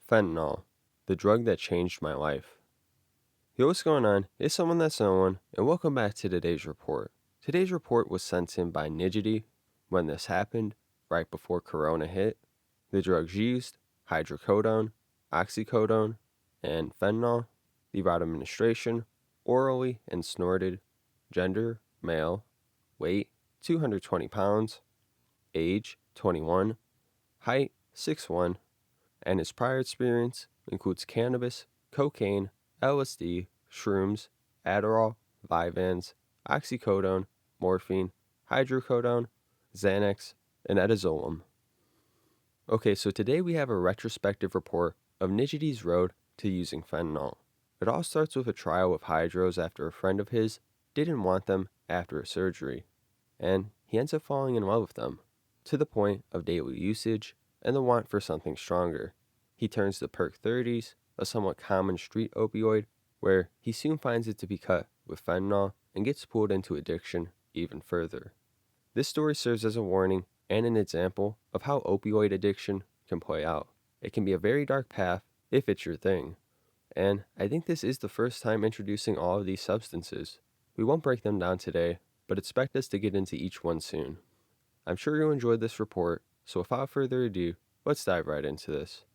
Fentanyl, the drug that changed my life. Yo, what's going on? It's someone that's no one, and welcome back to today's report. Today's report was sent in by Nigity when this happened, right before Corona hit. The drugs used: Hydrocodone, Oxycodone, and fentanyl. The route of administration: orally and snorted. Gender: male. Weight: 220 pounds. Age: 21. Height: 6'1". And his prior experience includes cannabis, cocaine, LSD, shrooms, Adderall, Vyvanse, oxycodone, morphine, hydrocodone, Xanax, and ETHEREUM. Okay, so today we have a retrospective report of Nigity's road to using fentanyl. It all starts with a trial of hydros after a friend of his didn't want them after a surgery, and he ends up falling in love with them, to the point of daily usage and the want for something stronger. He turns to Perk 30s, a somewhat common street opioid, where he soon finds it to be cut with fentanyl and gets pulled into addiction even further. This story serves as a warning and an example of how opioid addiction can play out. It can be a very dark path if it's your thing, and I think this is the first time introducing all of these substances. We won't break them down today, but expect us to get into each one soon. I'm sure you'll enjoy this report, so without further ado, let's dive right into this.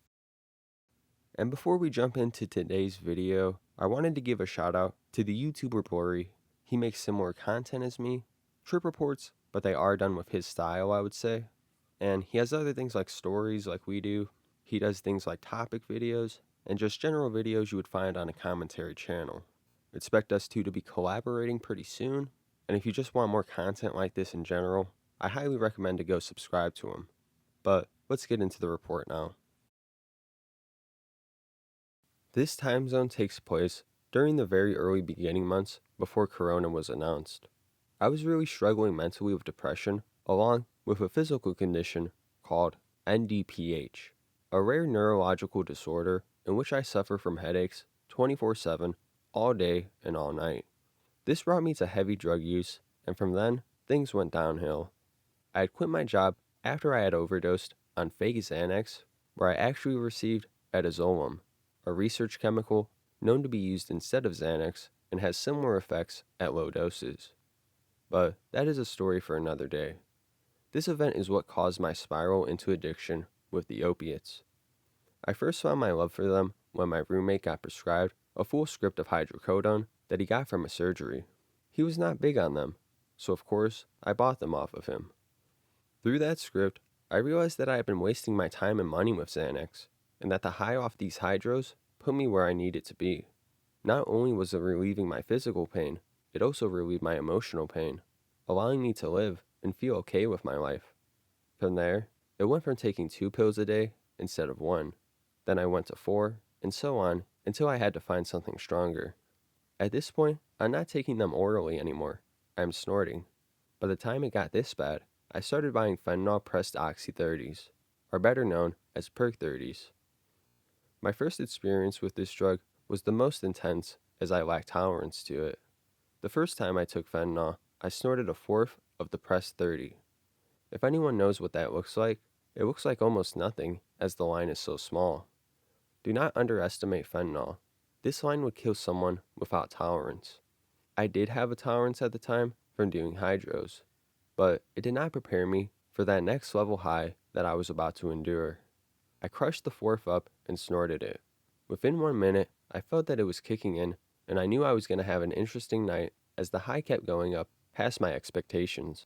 And before we jump into today's video, I wanted to give a shout out to the YouTuber Blurry. He makes similar content as me, trip reports, but they are done with his style, I would say. And he has other things like stories like we do. He does things like topic videos, and just general videos you would find on a commentary channel. Expect us two to be collaborating pretty soon, and if you just want more content like this in general, I highly recommend to go subscribe to him. But let's get into the report now. This time zone takes place during the very early beginning months before Corona was announced. I was really struggling mentally with depression, along with a physical condition called NDPH, a rare neurological disorder in which I suffer from headaches 24/7, all day and all night. This brought me to heavy drug use, and from then, things went downhill. I had quit my job after I had overdosed on fake Xanax, where I actually received ETHEREUM, a research chemical known to be used instead of Xanax and has similar effects at low doses. But that is a story for another day. This event is what caused my spiral into addiction with the opiates. I first found my love for them when my roommate got prescribed a full script of hydrocodone that he got from a surgery. He was not big on them, so of course I bought them off of him. Through that script, I realized that I had been wasting my time and money with Xanax, and that the high off these hydros put me where I needed to be. Not only was it relieving my physical pain, it also relieved my emotional pain, allowing me to live and feel okay with my life. From there, it went from taking 2 pills a day instead of 1. Then I went to 4, and so on, until I had to find something stronger. At this point, I'm not taking them orally anymore. I'm snorting. By the time it got this bad, I started buying fentanyl pressed Oxy 30s, or better known as Perk 30s. My first experience with this drug was the most intense as I lacked tolerance to it. The first time I took fentanyl, I snorted a fourth of the pressed 30. If anyone knows what that looks like, it looks like almost nothing as the line is so small. Do not underestimate fentanyl. This line would kill someone without tolerance. I did have a tolerance at the time from doing hydros, but it did not prepare me for that next level high that I was about to endure. I crushed the fourth up and snorted it. Within 1 minute, I felt that it was kicking in, and I knew I was going to have an interesting night as the high kept going up past my expectations.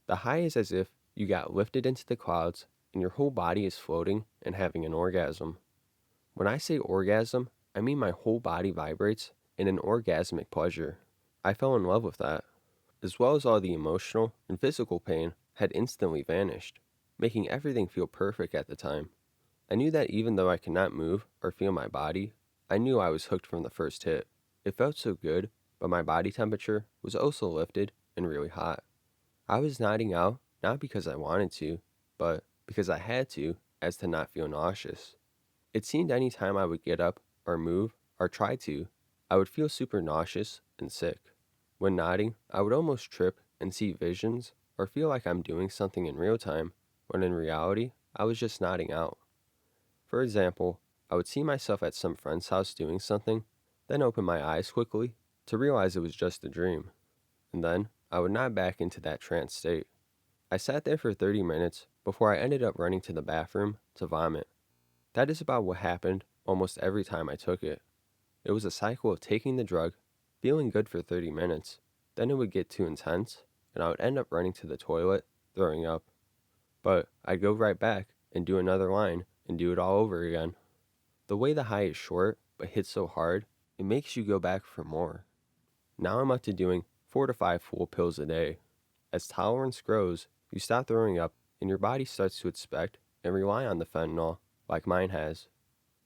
The high is as if you got lifted into the clouds and your whole body is floating and having an orgasm. When I say orgasm, I mean my whole body vibrates in an orgasmic pleasure. I fell in love with that, as well as all the emotional and physical pain had instantly vanished, making everything feel perfect at the time. I knew that even though I could not move or feel my body, I knew I was hooked from the first hit. It felt so good, but my body temperature was also lifted and really hot. I was nodding out not because I wanted to, but because I had to, as to not feel nauseous. It seemed any time I would get up or move or try to, I would feel super nauseous and sick. When nodding, I would almost trip and see visions or feel like I'm doing something in real time, when in reality, I was just nodding out. For example, I would see myself at some friend's house doing something, then open my eyes quickly to realize it was just a dream, and then I would nod back into that trance state. I sat there for 30 minutes before I ended up running to the bathroom to vomit. That is about what happened almost every time I took it. It was a cycle of taking the drug, feeling good for 30 minutes, then it would get too intense, and I would end up running to the toilet, throwing up. But I'd go right back and do another line and do it all over again. The way the high is short but hits so hard, it makes you go back for more. Now I'm up to doing 4 to 5 full pills a day. As tolerance grows, you stop throwing up and your body starts to expect and rely on the fentanyl like mine has.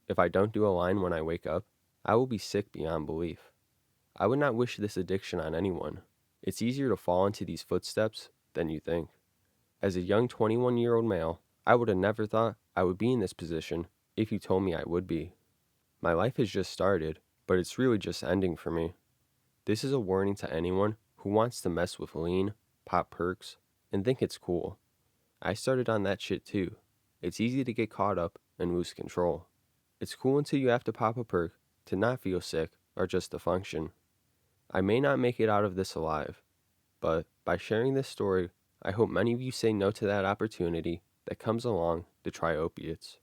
If I don't do a line when I wake up, I will be sick beyond belief. I would not wish this addiction on anyone. It's easier to fall into these footsteps than you think. As a young 21-year-old male, I would have never thought I would be in this position if you told me I would be. My life has just started, but it's really just ending for me. This is a warning to anyone who wants to mess with lean, pop perks, and think it's cool. I started on that shit too. It's easy to get caught up and lose control. It's cool until you have to pop a perk to not feel sick or just to function. I may not make it out of this alive, but by sharing this story, I hope many of you say no to that opportunity that comes along to try opiates.